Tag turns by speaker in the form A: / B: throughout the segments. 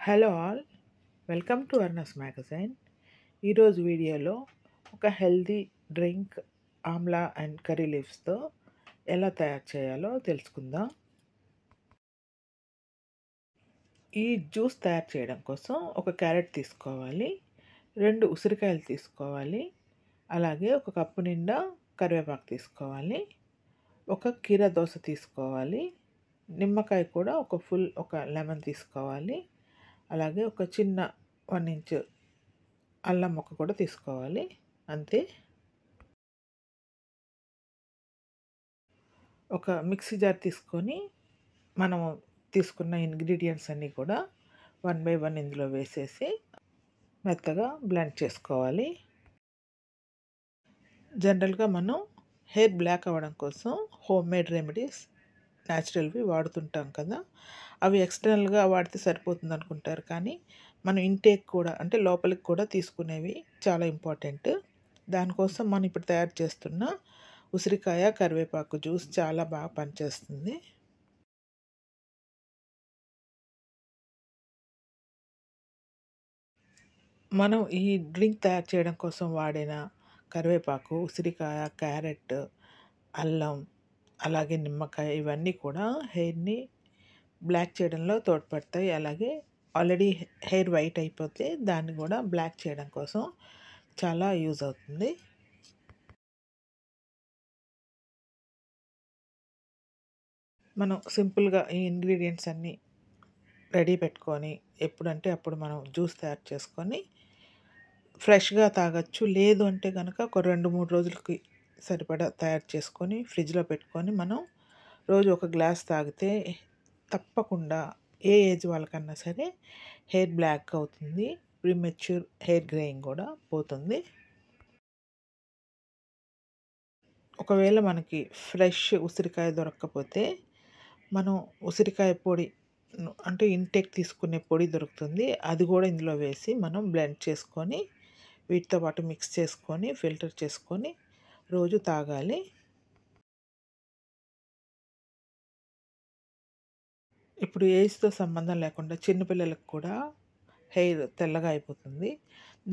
A: Hello all, welcome to అర్నస్ magazine. ఈరోజు వీడియోలో ఒక healthy drink amla and curry లీవ్స్తో ఎలా తయారు చేయాలో తెలుసుకుందాం. ఈ జ్యూస్ తయారు చేయడం కోసం ఒక క్యారెట్ తీసుకోవాలి, 2 ఉసిరికాయలు తీసుకోవాలి, అలాగే ఒక కప్పు నిండా కరివేపాకు తీసుకోవాలి, ఒక కీర దోస తీసుకోవాలి, నిమ్మకాయ కూడా ఒక లెమన్ తీసుకోవాలి, అలాగే ఒక చిన్న 1 ఇంచ్ అల్లం ముక్క కూడా తీసుకోవాలి. అంతే. ఒక మిక్సీ జార్ తీసుకొని మనము తీసుకున్న ఇంగ్రీడియంట్స్ అన్నీ కూడా 1 బై 1 ఇందులో వేసేసి మెత్తగా బ్లెండ్ చేసుకోవాలి. జనరల్గా మనం హెయిర్ బ్లాక్ అవ్వడం కోసం హోమ్ మేడ్ రెమెడీస్ న్యాచురల్వి వాడుతుంటాం కదా, అవి ఎక్స్టర్నల్గా వాడితే సరిపోతుంది అనుకుంటారు, కానీ మనం ఇంటేక్ కూడా అంటే లోపలికి కూడా తీసుకునేవి చాలా ఇంపార్టెంట్. దానికోసం మనం ఇప్పుడు తయారు చేస్తున్న ఉసిరికాయ కరివేపాకు జ్యూస్ చాలా బాగా పనిచేస్తుంది. మనం ఈ డ్రింక్ తయారు చేయడం కోసం వాడిన కరివేపాకు, ఉసిరికాయ, క్యారెట్, అల్లం, అలాగే నిమ్మకాయ ఇవన్నీ కూడా హెయిర్ని బ్లాక్ చేయడంలో తోడ్పడతాయి. అలాగే ఆల్రెడీ హెయిర్ వైట్ అయిపోతే దాన్ని కూడా బ్లాక్ చేయడం కోసం చాలా యూజ్ అవుతుంది. మనం సింపుల్గా ఈ ఇంగ్రీడియంట్స్ అన్నీ రెడీ పెట్టుకొని ఎప్పుడంటే అప్పుడు మనం జ్యూస్ తయారు చేసుకొని ఫ్రెష్గా తాగొచ్చు. లేదు అంటే కనుక ఒక 2-3 రోజులకి సరిపడా తయారు చేసుకొని ఫ్రిడ్జ్లో పెట్టుకొని మనం రోజు ఒక గ్లాస్ తాగితే తప్పకుండా ఏ ఏజ్ వాళ్ళకన్నా సరే హెయిర్ బ్లాక్ అవుతుంది, ప్రీమెచ్యూర్ హెయిర్ గ్రేయింగ్ కూడా పోతుంది. ఒకవేళ మనకి ఫ్రెష్ ఉసిరికాయ దొరకకపోతే మనం ఉసిరికాయ పొడి అంటే ఇంటేక్ తీసుకునే పొడి దొరుకుతుంది, అది కూడా ఇందులో వేసి మనం బ్లెండ్ చేసుకొని వీటితో పాటు మిక్స్ చేసుకొని ఫిల్టర్ చేసుకొని రోజు తాగాలి. ఇప్పుడు ఏజ్తో సంబంధం లేకుండా చిన్నపిల్లలకు కూడా హెయిర్ తెల్లగా అయిపోతుంది.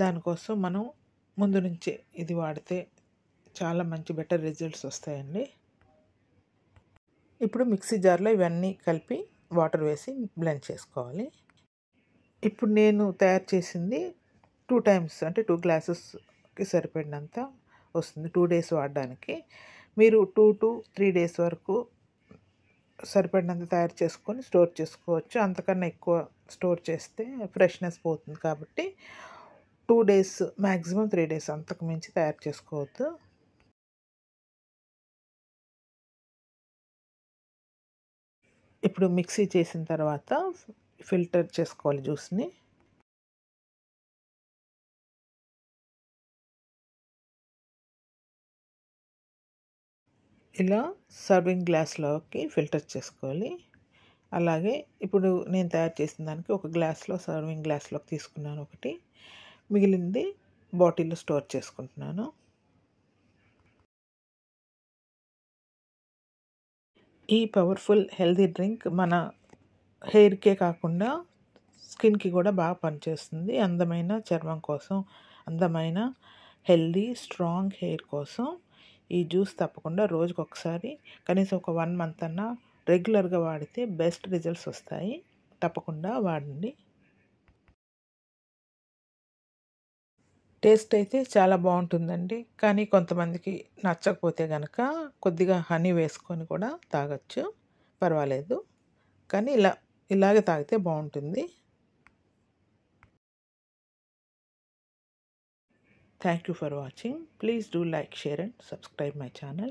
A: దానికోసం మనం ముందు నుంచే ఇది వాడితే చాలా మంచి బెటర్ రిజల్ట్స్ వస్తాయండి. ఇప్పుడు మిక్సీ జార్లో ఇవన్నీ కలిపి వాటర్ వేసి బ్లెండ్ చేసుకోవాలి. ఇప్పుడు నేను తయారు చేసింది 2 టైమ్స్ అంటే 2 గ్లాసెస్కి సరిపడినంత వస్తుంది 2 డేస్ వాడడానికి. మీరు 2 to 3 డేస్ వరకు సరిపడినంత తయారు చేసుకొని స్టోర్ చేసుకోవచ్చు. అంతకన్నా ఎక్కువ స్టోర్ చేస్తే ఫ్రెష్నెస్ పోతుంది కాబట్టి 2 డేస్ మ్యాక్సిమం 3 డేస్, అంతకు మించి తయారు చేసుకోవద్దు. ఇప్పుడు మిక్సీ చేసిన తర్వాత ఫిల్టర్ చేసుకోవాలి జ్యూస్ని. ఇలా సర్వింగ్ గ్లాస్లోకి ఫిల్టర్ చేసుకోవాలి. అలాగే ఇప్పుడు నేను తయారు చేసిన దానికి ఒక గ్లాస్లో సర్వింగ్ గ్లాస్లోకి తీసుకున్నాను ఒకటి, మిగిలింది బాటిల్లో స్టోర్ చేసుకుంటున్నాను. ఈ పవర్ఫుల్ హెల్తీ డ్రింక్ మన హెయిర్కే కాకుండా స్కిన్కి కూడా బాగా పనిచేస్తుంది. అందమైన చర్మం కోసం, అందమైన హెల్తీ స్ట్రాంగ్ హెయిర్ కోసం ఈ జ్యూస్ తప్పకుండా రోజుకి ఒకసారి కనీసం ఒక 1 మంత్ అన్నా రెగ్యులర్గా వాడితే బెస్ట్ రిజల్ట్స్ వస్తాయి. తప్పకుండా వాడండి. టేస్ట్ అయితే చాలా బాగుంటుందండి, కానీ కొంతమందికి నచ్చకపోతే కనుక కొద్దిగా హనీ వేసుకొని కూడా తాగొచ్చు, పర్వాలేదు. కానీ ఇలాగే తాగితే బాగుంటుంది. Thank you for watching. Please do like, share and subscribe my channel.